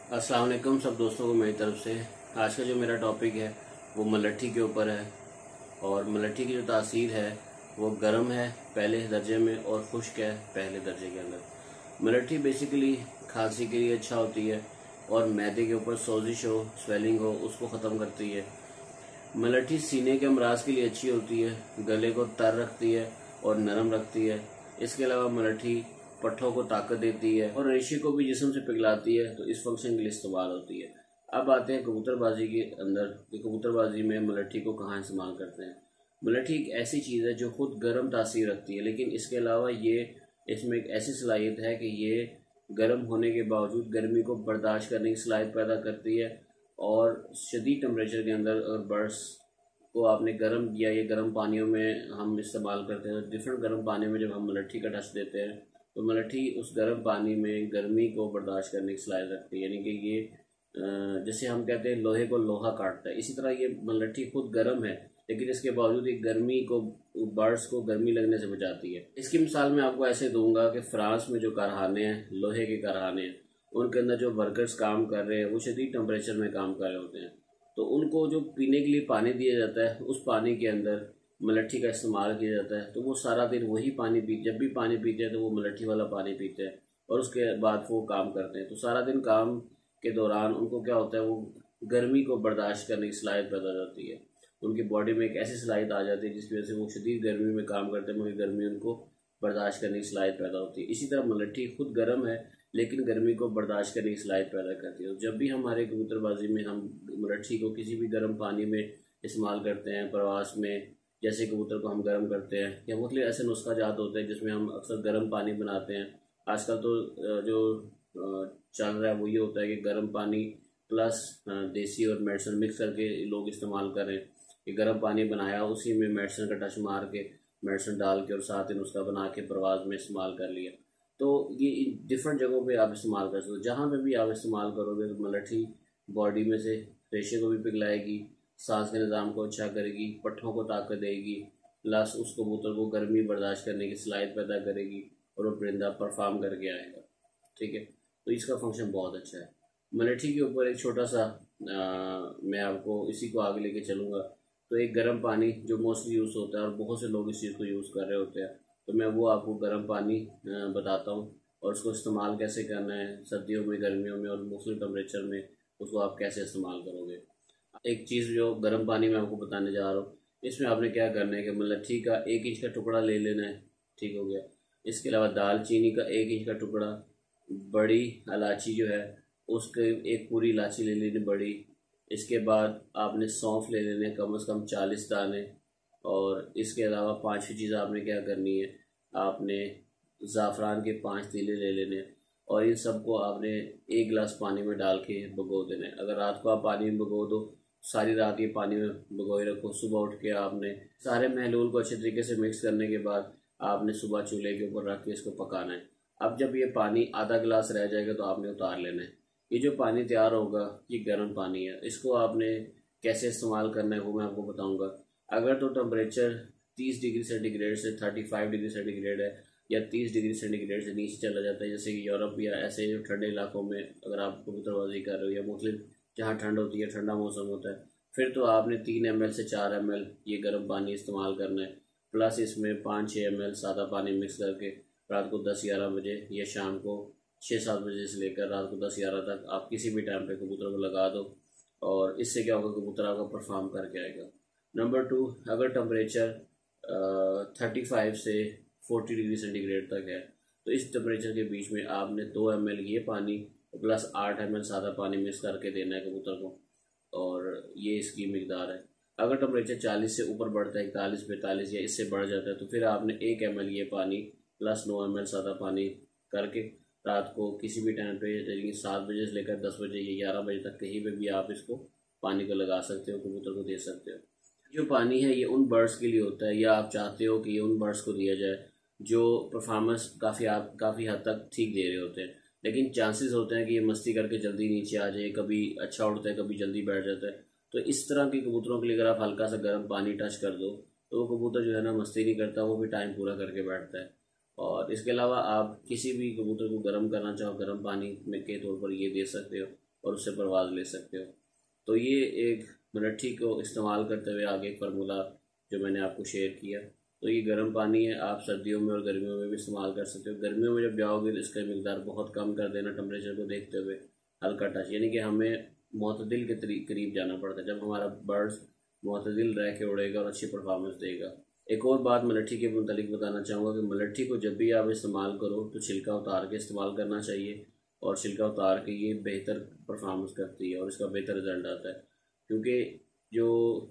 अस्सलाम वालेकुम सब दोस्तों को मेरी तरफ से। आज का जो मेरा टॉपिक है वो मलट्ठी के ऊपर है। और मलट्ठी की जो तासीर है वो गर्म है पहले दर्जे में और खुश्क है पहले दर्जे के अंदर। मलट्ठी बेसिकली खांसी के लिए अच्छा होती है और मैदे के ऊपर सोजिश हो, स्वेलिंग हो, उसको ख़त्म करती है। मलट्ठी सीने के अमराज के लिए अच्छी होती है, गले को तर रखती है और नरम रखती है। इसके अलावा मलट्ठी पट्ठों को ताकत देती है और रेशे को भी जिस्म से पिघलाती है, तो इस फंक्शन के लिए इस्तेमाल होती है। अब आते हैं कबूतरबाजी के अंदर कि कबूतरबाजी में मलट्ठी को कहाँ इस्तेमाल करते हैं। मलट्ठी एक ऐसी चीज़ है जो खुद गर्म तासीर रखती है, लेकिन इसके अलावा ये इसमें एक ऐसी सलाहियत है कि ये गर्म होने के बावजूद गर्मी को बर्दाश्त करने की सलाहियत पैदा करती है। और शदीद टेम्परेचर के अंदर अगर बर्ड्स को आपने गर्म किया, ये गर्म पानियों में हम इस्तेमाल करते हैं, डिफरेंट गर्म पानी में जब हम मलट्ठी का टच देते हैं तो मलट्ठी उस गर्म पानी में गर्मी को बर्दाश्त करने की सलाहियत रखती है। यानी कि ये जैसे हम कहते हैं लोहे को लोहा काटता है, इसी तरह ये मलट्ठी खुद गर्म है लेकिन इसके बावजूद एक गर्मी को, बर्ड्स को गर्मी लगने से बचाती है। इसकी मिसाल मैं आपको ऐसे दूंगा कि फ्रांस में जो कारखाने हैं, लोहे के कारखाने हैं, उनके अंदर जो वर्कर्स काम कर रहे हैं वो शदीद टेम्परेचर में काम कर रहे होते हैं, तो उनको जो पीने के लिए पानी दिया जाता है उस पानी के अंदर मलट्ठी का इस्तेमाल किया जाता है। तो वो सारा दिन वही पानी पी, जब भी पानी पीते हैं तो वो मलट्ठी वाला पानी पीते हैं और उसके बाद वो काम करते हैं। तो सारा दिन काम के दौरान उनको क्या होता है, वो गर्मी को बर्दाश्त करने की सलाहियत पैदा हो जाती है। उनकी बॉडी में एक ऐसी सलाहियत आ जाती है जिसकी वजह से वो शदीद गर्मी में काम करते हैं मगर गर्मी उनको बर्दाश्त करने की सलाहियत पैदा होती है। इसी तरह मलट्ठी खुद गर्म है लेकिन गर्मी को बर्दाश्त करने की सलाहियत पैदा करती है। जब भी हमारे कबूतरबाजी में हम मलट्ठी को किसी भी गर्म पानी में इस्तेमाल करते हैं, प्रवास में जैसे कबूतर को हम गर्म करते हैं, या मतलब ऐसे नुस्खा जात होते हैं जिसमें हम अक्सर गर्म पानी बनाते हैं। आजकल तो जो चल रहा है वो ये होता है कि गर्म पानी प्लस देसी और मेडिसिन मिक्स करके लोग इस्तेमाल करें कि गर्म पानी बनाया, उसी में मेडिसिन का टच मार के, मेडिसिन डाल के और साथ ही नुस्खा बना के परवाज में इस्तेमाल कर लिया। तो ये डिफरेंट जगहों पे आप इस्तेमाल कर सकते हो। जहाँ पे भी आप इस्तेमाल करोगे तो मलट्ठी बॉडी में से रेशे को भी पिघलाएगी, सांस के निज़ाम को अच्छा करेगी, पट्ठों को ताकत देगी, प्लस उस कबूतर को गर्मी बर्दाश्त करने की सलाहियत पैदा करेगी और वो परिंदा परफॉर्म करके आएगा। ठीक है, तो इसका फंक्शन बहुत अच्छा है। मलट्ठी के ऊपर एक छोटा सा मैं आपको इसी को आगे लेके चलूँगा। तो एक गर्म पानी जो मोस्टली यूज़ होता है और बहुत से लोग इस चीज़ को यूज़ कर रहे होते हैं, तो मैं वो आपको गर्म पानी बताता हूँ और उसको इस्तेमाल कैसे करना है सर्दियों में, गर्मियों में और मुख्तलिफ टेम्परेचर में उसको आप कैसे इस्तेमाल करोगे। एक चीज़ जो गर्म पानी में आपको बताने जा रहा हूँ, इसमें आपने क्या करना है कि मलट्ठी का 1 इंच का टुकड़ा ले लेना है। ठीक हो गया। इसके अलावा दालचीनी का 1 इंच का टुकड़ा, बड़ी इलायची जो है उसके एक पूरी इलायची ले लेनी बड़ी। इसके बाद आपने सौंफ ले लेने कम से कम 40 दाने। और इसके अलावा पांचवी चीज़ आपने क्या करनी है, आपने ज़ाफ़रान के 5 तीले ले लेने और इन सबको आपने 1 गिलास पानी में डाल के भिगो देना है। अगर रात को आप पानी में भिगो दो, सारी रात ये पानी में भिगोए रखो, सुबह उठ के आपने सारे महलूल को अच्छे तरीके से मिक्स करने के बाद आपने सुबह चूल्हे के ऊपर रख के इसको पकाना है। अब जब ये पानी आधा गिलास रह जाएगा तो आपने उतार लेना है। ये जो पानी तैयार होगा ये गर्म पानी है, इसको आपने कैसे इस्तेमाल करना है वो मैं आपको बताऊंगा। अगर तो टेम्परेचर 30 डिग्री सेंटीग्रेड से 35 डिग्री सेंटीग्रेड है या 30 डिग्री सेंटीग्रेड से नीचे चला जाता है, जैसे कि यूरोप या ऐसे जो ठंडे इलाकों में अगर आप कबूतरबाजी कर रहे हो या मुख्तलिफ जहाँ ठंड होती है, ठंडा मौसम होता है, फिर तो आपने 3 ml से 4 ml ये गर्म पानी इस्तेमाल करना है। प्लस इसमें 5-6 ml सादा पानी मिक्स करके रात को 10-11 बजे या शाम को 6-7 बजे से लेकर रात को 10-11 तक आप किसी भी टाइम पे कबूतर को लगा दो और इससे क्या होगा, कबूतर आपका परफॉर्म करके आएगा। नंबर 2, अगर टेम्परेचर 35 से 40 डिग्री सेंटीग्रेड तक है तो इस टेम्परेचर के बीच में आपने 2 ml ये पानी प्लस 8 ml सादा पानी मिक्स करके देना है कबूतर को, और ये इसकी मिकदार है। अगर टेम्परेचर 40 से ऊपर बढ़ता है, 41-42 या इससे बढ़ जाता है, तो फिर आपने 1 ml ये पानी प्लस 9 ml सादा पानी करके रात को किसी भी टाइम पे, यानी 7 बजे से लेकर 10 बजे या 11 बजे तक कहीं पे भी आप इसको पानी को लगा सकते हो, कबूतर को दे सकते हो। जो पानी है ये उन बर्ड्स के लिए होता है, या आप चाहते हो कि ये उन बर्ड्स को दिया जाए जो परफॉर्मेंस काफ़ी हद तक ठीक दे रहे होते हैं, लेकिन चांसेस होते हैं कि ये मस्ती करके जल्दी नीचे आ जाए, कभी अच्छा उड़ता है कभी जल्दी बैठ जाता है। तो इस तरह के कबूतरों के लिए अगर आप हल्का सा गर्म पानी टच कर दो तो वो कबूतर जो है ना मस्ती नहीं करता, वो भी टाइम पूरा करके बैठता है। और इसके अलावा आप किसी भी कबूतर को गर्म करना चाहो, गर्म पानी में के तौर पर ये दे सकते हो। और उससे परवाज़ ले सकते हो। तो ये एक मलट्ठी को इस्तेमाल करते हुए आगे एक फार्मूला जो मैंने आपको शेयर किया। तो ये गर्म पानी है, आप सर्दियों में और गर्मियों में भी इस्तेमाल कर सकते हो। गर्मियों में जब जाओगे तो इसका मिकदार बहुत कम कर देना, टेम्परेचर को देखते हुए हल्का टच, यानी कि हमें मुतदिल के करीब जाना पड़ता है, जब हमारा बर्ड्स मुतदिल रह के उड़ेगा और अच्छी परफॉर्मेंस देगा। एक और बात मलट्ठी के मुतालिक बताना चाहूँगा कि मलट्ठी को जब भी आप इस्तेमाल करो तो छिलका उतार के इस्तेमाल करना चाहिए, और छिलका उतार के ये बेहतर परफॉर्मेंस करती है और इसका बेहतर रिजल्ट आता है। क्योंकि जो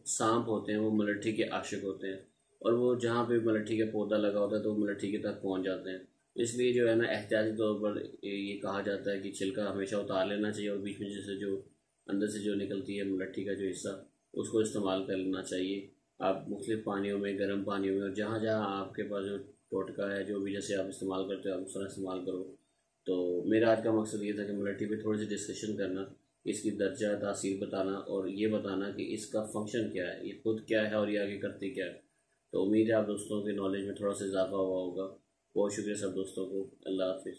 सांप होते हैं वो मलट्ठी के आशिक होते हैं, और वो जहाँ पे मलट्ठी का पौधा लगा होता है तो वो मलट्ठी के तक पहुँच जाते हैं। इसलिए जो है ना, एहतियाती तौर पर ये कहा जाता है कि छिलका हमेशा उतार लेना चाहिए, और बीच में जैसे जो अंदर से जो निकलती है मलट्ठी का जो हिस्सा, उसको इस्तेमाल कर लेना चाहिए। आप मुख्तलिफ पानियों में, गर्म पानियों में, और जहाँ जहाँ आपके पास जो टोटका है, जो भी जैसे आप इस्तेमाल करते हो आप उस तरह इस्तेमाल करो। तो मेरा आज का मकसद ये था कि मलट्ठी पे थोड़ी सी डिस्कशन करना, इसकी दर्जा तासीर बताना, और ये बताना कि इसका फंक्शन क्या है, ये खुद क्या है और ये आगे करती क्या है। तो उम्मीद है आप दोस्तों के नॉलेज में थोड़ा सा इजाफा हुआ होगा। बहुत शुक्रिया सब दोस्तों को। अल्लाह हाफिज़।